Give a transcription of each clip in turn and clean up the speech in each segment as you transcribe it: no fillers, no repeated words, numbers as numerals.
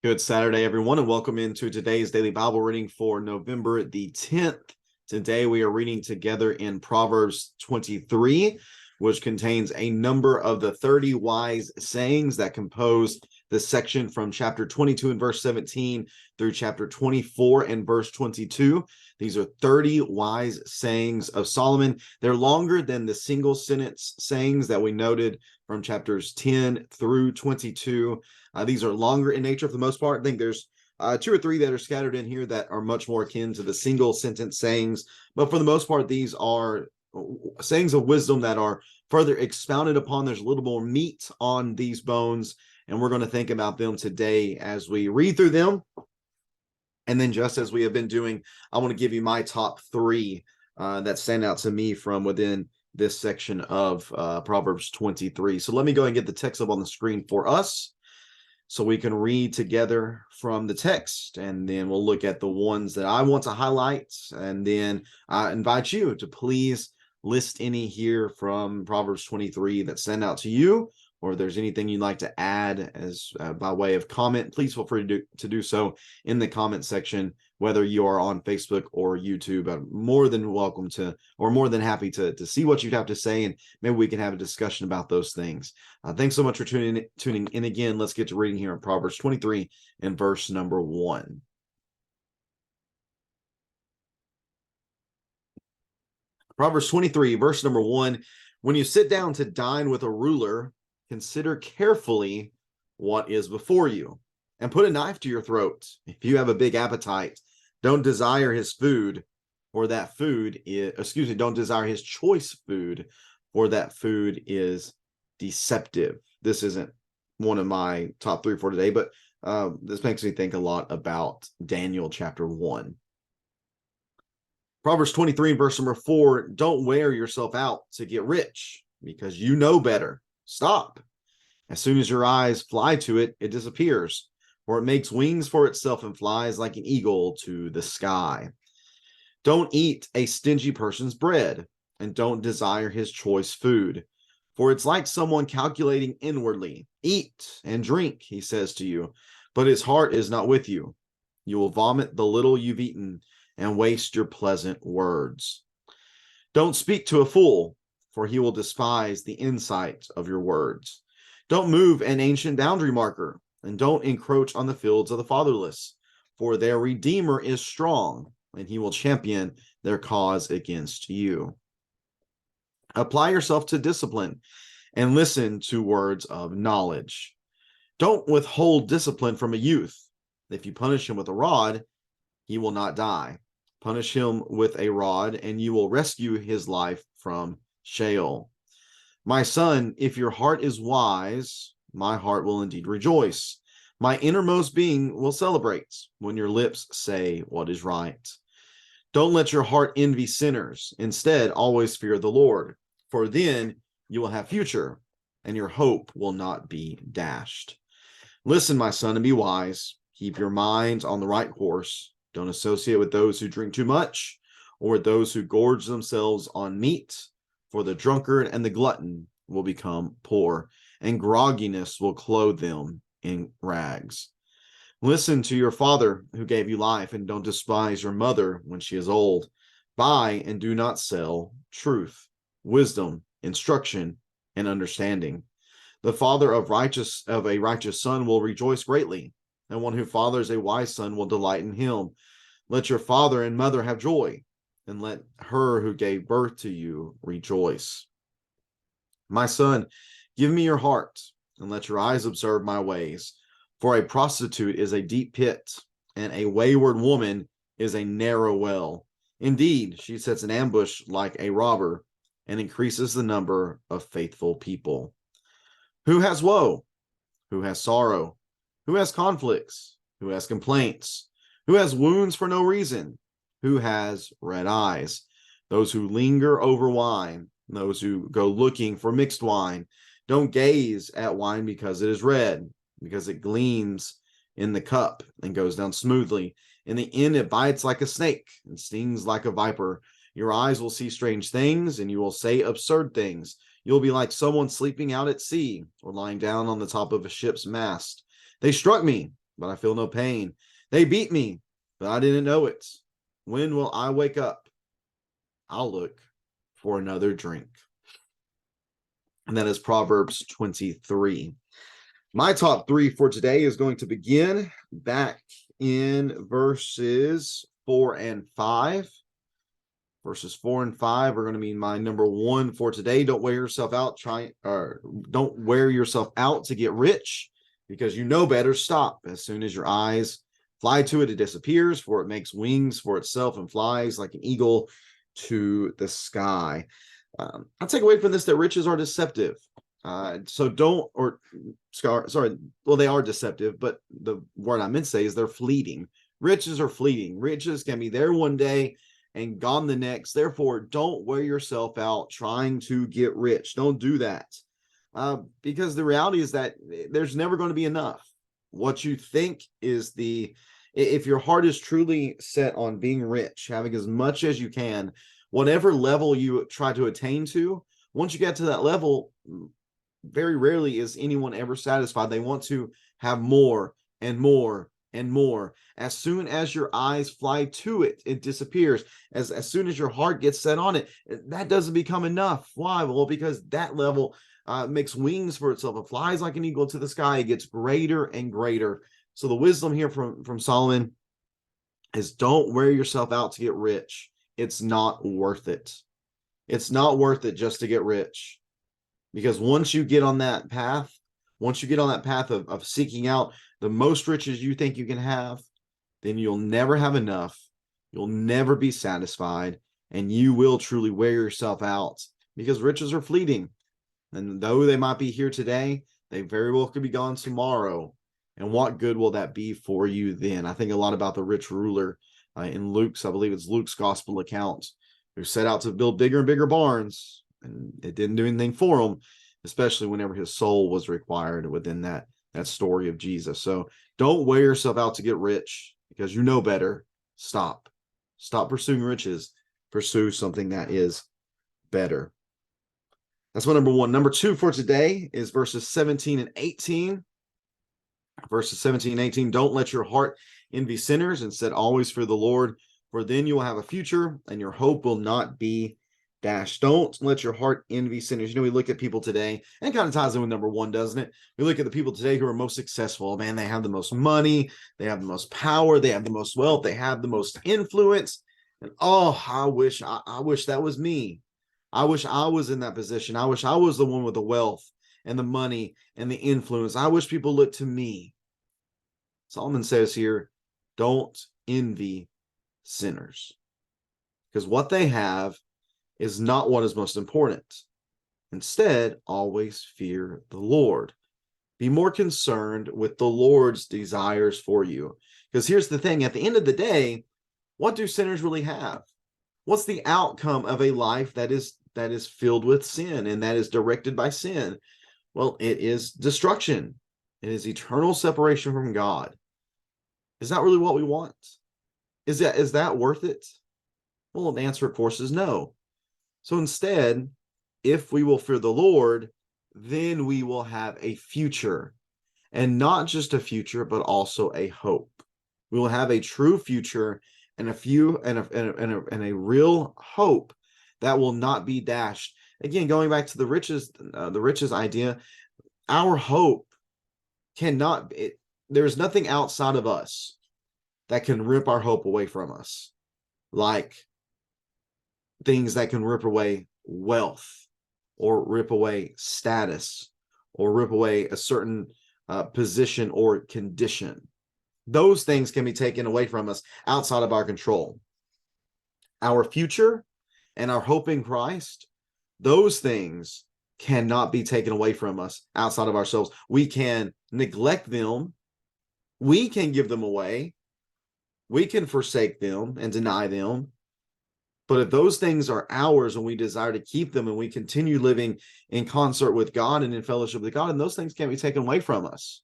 Good Saturday, everyone, and welcome into today's daily Bible reading for November the 10th. Today we are reading together in Proverbs 23, which contains a number of the 30 wise sayings that compose the section from chapter 22 and verse 17 through chapter 24 and verse 22. These are 30 wise sayings of Solomon. They're longer than the single sentence sayings that we noted from chapters 10 through 22. These are longer in nature for the most part. I think there's two or three that are scattered in here that are much more akin to the single sentence sayings. But for the most part, these are sayings of wisdom that are further expounded upon. There's a little more meat on these bones, and we're going to think about them today as we read through them. And then, just as we have been doing, I want to give you my top three that stand out to me from within this section of Proverbs 23. So let me go and get the text up on the screen for us, so we can read together from the text, and then we'll look at the ones that I want to highlight. And then I invite you to please list any here from Proverbs 23 that stand out to you, or if there's anything you'd like to add as by way of comment, please feel free to do so in the comment section, whether you are on Facebook or YouTube. I'm more than welcome to, or more than happy to see what you'd have to say, and maybe we can have a discussion about those things. Thanks so much for tuning in again. Let's get to reading here in Proverbs 23 and verse number 1. Proverbs 23, verse number 1. When you sit down to dine with a ruler, consider carefully what is before you, and put a knife to your throat. If you have a big appetite, don't desire his food, or that food is, don't desire his choice food, for that food is deceptive. This isn't one of my top three for today, but this makes me think a lot about Daniel chapter 1. Proverbs 23 verse number 4, don't wear yourself out to get rich, because you know better. Stop. As soon as your eyes fly to it, it disappears, for it makes wings for itself and flies like an eagle to the sky. Don't eat a stingy person's bread, and don't desire his choice food, for it's like someone calculating inwardly. Eat and drink, he says to you, but his heart is not with you. You will vomit the little you've eaten and waste your pleasant words. Don't speak to a fool, for he will despise the insight of your words. Don't move an ancient boundary marker, and don't encroach on the fields of the fatherless, for their Redeemer is strong, and he will champion their cause against you. Apply yourself to discipline, and listen to words of knowledge. Don't withhold discipline from a youth. If you punish him with a rod, he will not die. Punish him with a rod, and you will rescue his life from Sheol. My son, if your heart is wise, my heart will indeed rejoice. My innermost being will celebrate when your lips say what is right. Don't let your heart envy sinners. Instead, always fear the Lord, for then you will have future, and your hope will not be dashed. Listen, my son, and be wise. Keep your mind on the right course. Don't associate with those who drink too much, or with those who gorge themselves on meat, for the drunkard and the glutton will become poor, and grogginess will clothe them in rags. Listen to your father who gave you life, and don't despise your mother when she is old. Buy and do not sell truth, wisdom, instruction, and understanding. The father of a righteous son will rejoice greatly, and one who fathers a wise son will delight in him. Let your father and mother have joy, and let her who gave birth to you rejoice. My son, give me your heart, and let your eyes observe my ways. For a prostitute is a deep pit, and a wayward woman is a narrow well. Indeed, she sets an ambush like a robber, and increases the number of faithful people. Who has woe? Who has sorrow? Who has conflicts? Who has complaints? Who has wounds for no reason? Who has red eyes? Those who linger over wine, those who go looking for mixed wine. Don't gaze at wine because it is red, because it gleams in the cup and goes down smoothly. In the end, it bites like a snake and stings like a viper. Your eyes will see strange things, and you will say absurd things. You'll be like someone sleeping out at sea, or lying down on the top of a ship's mast. They struck me, but I feel no pain. They beat me, but I didn't know it. When will I wake up? I'll look for another drink. And that is Proverbs 23. My top three for today is going to begin back in verses 4 and 5. Verses 4 and 5 are going to be my number one for today. Don't wear yourself out don't wear yourself out to get rich, because you know better. Stop. As soon as your eyes fly to it, it disappears, for it makes wings for itself and flies like an eagle to the sky. I'll take away from this that riches are deceptive. So don't, or sorry, well, they are deceptive, but the word I meant to say is they're fleeting. Riches are fleeting. Riches can be there one day and gone the next. Therefore, don't wear yourself out trying to get rich. Don't do that. Because the reality is that there's never going to be enough. What you think is if your heart is truly set on being rich, having as much as you can, whatever level you try to attain to, once you get to that level, very rarely is anyone ever satisfied. They want to have more and more and more. As soon as your eyes fly to it, it disappears. As soon as your heart gets set on it, that doesn't become enough. Why? Well, because that level makes wings for itself. It flies like an eagle to the sky. It gets greater and greater. So the wisdom here from Solomon is don't wear yourself out to get rich. It's not worth it. It's not worth it just to get rich. Because once you get on that path, of seeking out the most riches you think you can have, then you'll never have enough. You'll never be satisfied, and you will truly wear yourself out, because riches are fleeting. And though they might be here today, they very well could be gone tomorrow. And what good will that be for you then? I think a lot about the rich ruler in Luke's, I believe it's Luke's gospel account, who set out to build bigger and bigger barns, and it didn't do anything for him, especially whenever his soul was required within that story of Jesus. So don't wear yourself out to get rich, because you know better. Stop pursuing riches. Pursue something that is better. That's my number one. Number two for today is verses 17 and 18. Verses 17 and 18, don't let your heart envy sinners. Instead, always fear the Lord, for then you will have a future and your hope will not be dashed. Don't let your heart envy sinners. You know, we look at people today, and it kind of ties in with number one, doesn't it? We look at the people today who are most successful. Man, they have the most money, they have the most power, they have the most wealth, they have the most influence. And oh, I wish that was me. I wish I was in that position. I wish I was the one with the wealth and the money and the influence. I wish people looked to me. Solomon says here, don't envy sinners, because what they have is not what is most important. Instead, always fear the Lord. Be more concerned with the Lord's desires for you. Because here's the thing, at the end of the day, what do sinners really have? What's the outcome of a life that is filled with sin and that is directed by sin? Well, it is destruction. It is eternal separation from God. Is that really what we want? Is that worth it? Well, the answer, of course, is no. So instead, if we will fear the Lord, then we will have a future, and not just a future, but also a hope. We will have a true future and a real hope that will not be dashed. Again, going back to the riches idea, our hope cannot. There's nothing outside of us that can rip our hope away from us, like things that can rip away wealth, or rip away status, or rip away a certain position or condition. Those things can be taken away from us outside of our control. Our future and our hope in Christ, those things cannot be taken away from us outside of ourselves. We can neglect them. We can give them away. We can forsake them and deny them. But if those things are ours and we desire to keep them, and we continue living in concert with God and in fellowship with God, and those things can't be taken away from us.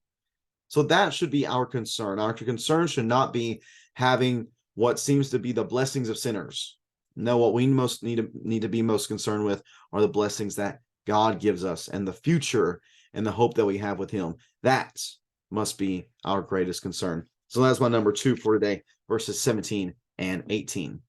So that should be our concern. Our concern should not be having what seems to be the blessings of sinners. No, what we most need to be most concerned with are the blessings that God gives us, and the future and the hope that we have with Him. That must be our greatest concern. So that's my number 2 for today, verses 17 and 18.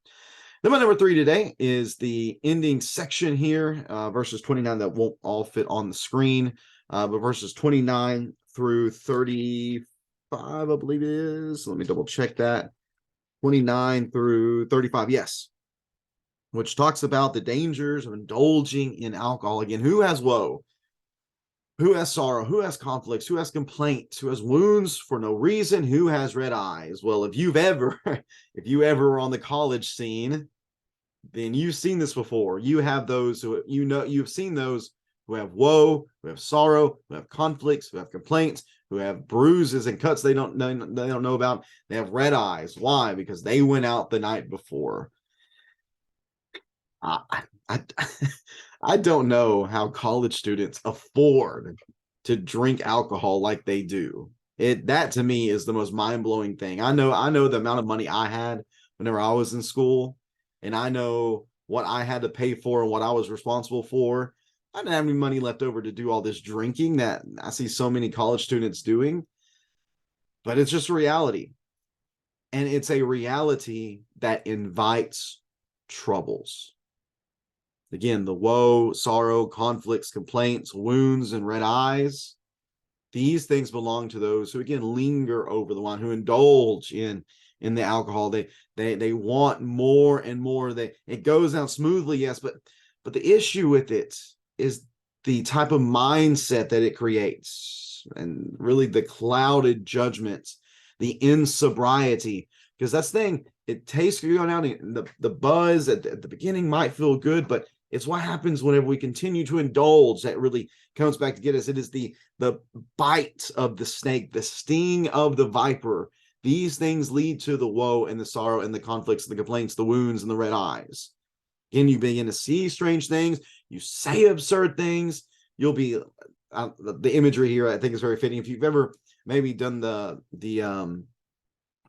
Then my number 3 today is the ending section here, verses 29 that won't all fit on the screen, but verses 29 through 35, I believe it is. Let me double check that. 29 through 35, yes, which talks about the dangers of indulging in alcohol. Again, who has woe? Who has sorrow? Who has conflicts? Who has complaints? Who has wounds for no reason? Who has red eyes? Well, if you ever were on the college scene, then you've seen this before. You have those who, you've seen those who have woe, who have sorrow, who have conflicts, who have complaints, who have bruises and cuts they don't know about. They have red eyes. Why? Because they went out the night before. I, I, I don't know how college students afford to drink alcohol like they do. That to me is the most mind-blowing thing. I know the amount of money I had whenever I was in school, and I know what I had to pay for and what I was responsible for. I didn't have any money left over to do all this drinking that I see so many college students doing. But it's just a reality. And it's a reality that invites troubles. Again, the woe, sorrow, conflicts, complaints, wounds, and red eyes. These things belong to those who, again, linger over the wine, who indulge in the alcohol. They want more and more. It goes down smoothly, yes, but the issue with it is the type of mindset that it creates, and really the clouded judgments, the insobriety. Because that's the thing, it tastes good going out, and the buzz at the beginning might feel good, but it's what happens whenever we continue to indulge that really comes back to get us. It is the bite of the snake, the sting of the viper. These things lead to the woe and the sorrow and the conflicts, the complaints, the wounds, and the red eyes. Again, you begin to see strange things. You say absurd things. You'll be the imagery here, I think, is very fitting. If you've ever maybe done the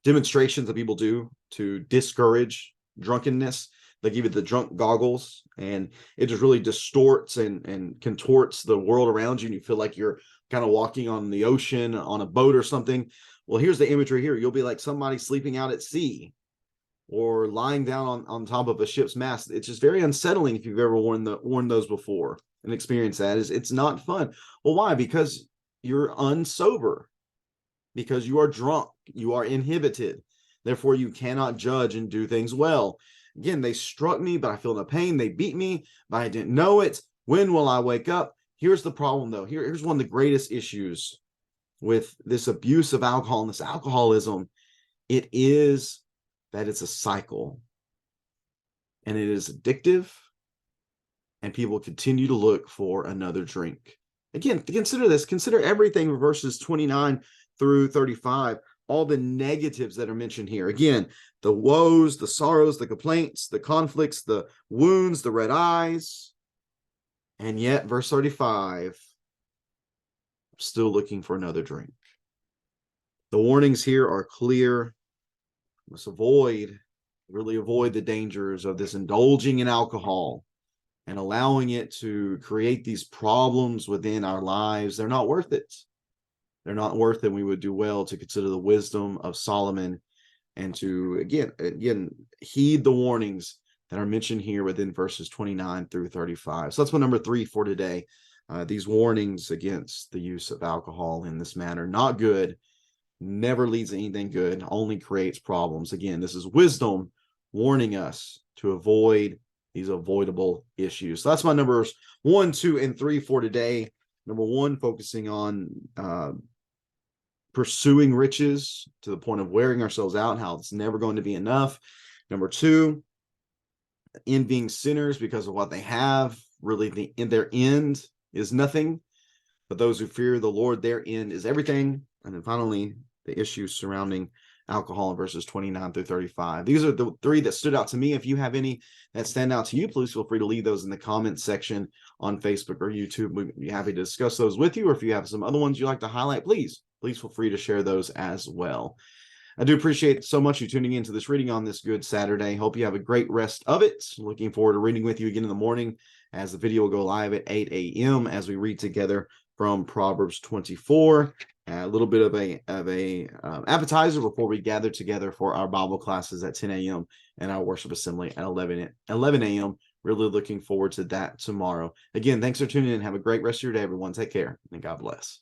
demonstrations that people do to discourage drunkenness, they give you the drunk goggles, and it just really distorts and contorts the world around you, and you feel like you're kind of walking on the ocean on a boat or something. Well, here's the imagery here. You'll be like somebody sleeping out at sea or lying down on top of a ship's mast. It's just very unsettling if you've ever worn those before and experienced that. It's not fun. Well, why? Because you're unsober, because you are drunk, you are inhibited. Therefore, you cannot judge and do things well. Again, they struck me, but I feel no pain. They beat me, but I didn't know it. When will I wake up? Here's the problem, though. Here's one of the greatest issues with this abuse of alcohol and this alcoholism. It is that it's a cycle, and it is addictive, and people continue to look for another drink. Again, consider this. Consider everything in verses 29 through 35. All the negatives that are mentioned here. Again, the woes, the sorrows, the complaints, the conflicts, the wounds, the red eyes. And yet, verse 35, still looking for another drink. The warnings here are clear. We must really avoid the dangers of this indulging in alcohol and allowing it to create these problems within our lives. They're not worth it. They're not worth it. We would do well to consider the wisdom of Solomon and to, again, heed the warnings that are mentioned here within verses 29 through 35. So that's my number 3 for today. These warnings against the use of alcohol in this manner. Not good. Never leads to anything good. Only creates problems. Again, this is wisdom warning us to avoid these avoidable issues. So that's my numbers 1, 2, and 3 for today. Number 1, focusing on pursuing riches to the point of wearing ourselves out and how it's never going to be enough. Number 2, envying sinners because of what they have. Really, their end is nothing. But those who fear the Lord, their end is everything. And then finally, the issues surrounding alcohol in verses 29 through 35. These are the 3 that stood out to me. If you have any that stand out to you, please feel free to leave those in the comments section on Facebook or YouTube. We'd be happy to discuss those with you. Or if you have some other ones you'd like to highlight, please feel free to share those as well. I do appreciate so much you tuning into this reading on this good Saturday. Hope you have a great rest of it. Looking forward to reading with you again in the morning, as the video will go live at 8 a.m. as we read together from Proverbs 24. a little bit of a appetizer before we gather together for our Bible classes at 10 a.m. and our worship assembly at 11 a.m. Really looking forward to that tomorrow. Again, thanks for tuning in. Have a great rest of your day, everyone. Take care and God bless.